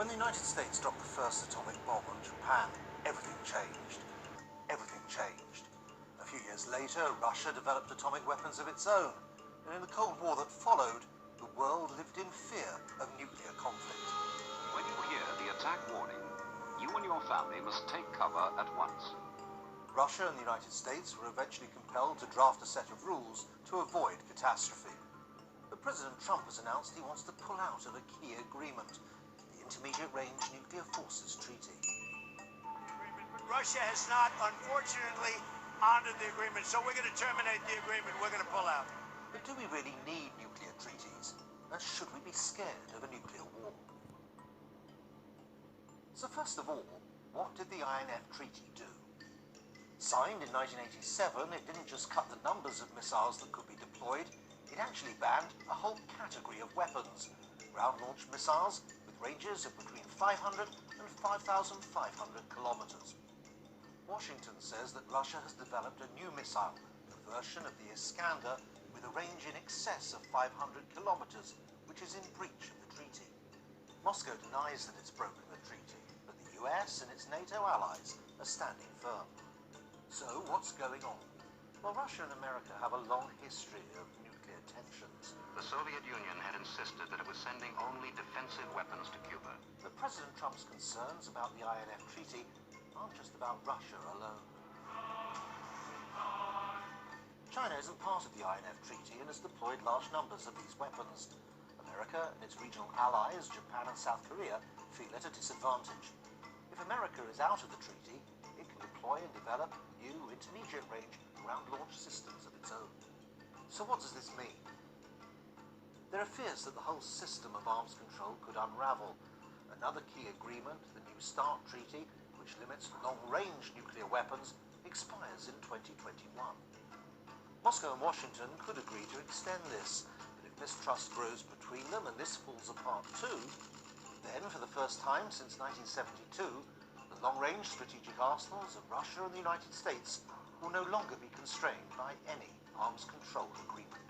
When the United States dropped the first atomic bomb on Japan, everything changed. Everything changed. A few years later, Russia developed atomic weapons of its own, and in the Cold War that followed, the world lived in fear of nuclear conflict. When you hear the attack warning, you and your family must take cover at once. Russia and the United States were eventually compelled to draft a set of rules to avoid catastrophe. But President Trump has announced he wants to pull out of a key agreement, the Intermediate Range Nuclear Forces Treaty. Russia has not, unfortunately, honored the agreement, so we're going to terminate the agreement. We're going to pull out. But do we really need nuclear treaties? And should we be scared of a nuclear war? So first of all, what did the INF Treaty do? Signed in 1987, it didn't just cut the numbers of missiles that could be deployed, it actually banned a whole category of weapons, ground-launched missiles with ranges of between 500 and 5,500 kilometers. Washington says that Russia has developed a new missile, a version of the Iskander, with a range in excess of 500 kilometers, which is in breach of the treaty. Moscow denies that it's broken the treaty, but the US and its NATO allies are standing firm. So what's going on? Well, Russia and America have a long history of nuclear tensions. The Soviet Union had insisted that it was sending only defensive weapons to Cuba. But President Trump's concerns about the INF Treaty aren't just about Russia alone. China isn't part of the INF Treaty and has deployed large numbers of these weapons. America and its regional allies, Japan and South Korea, feel at a disadvantage. If America is out of the treaty, it can deploy and develop new intermediate-range ground-launched systems of its own. So what does this mean? There are fears that the whole system of arms control could unravel. Another key agreement, the New START Treaty, which limits long-range nuclear weapons, expires in 2021. Moscow and Washington could agree to extend this, but if mistrust grows between them and this falls apart too, then for the first time since 1972, the long-range strategic arsenals of Russia and the United States will no longer be constrained by any arms control agreement.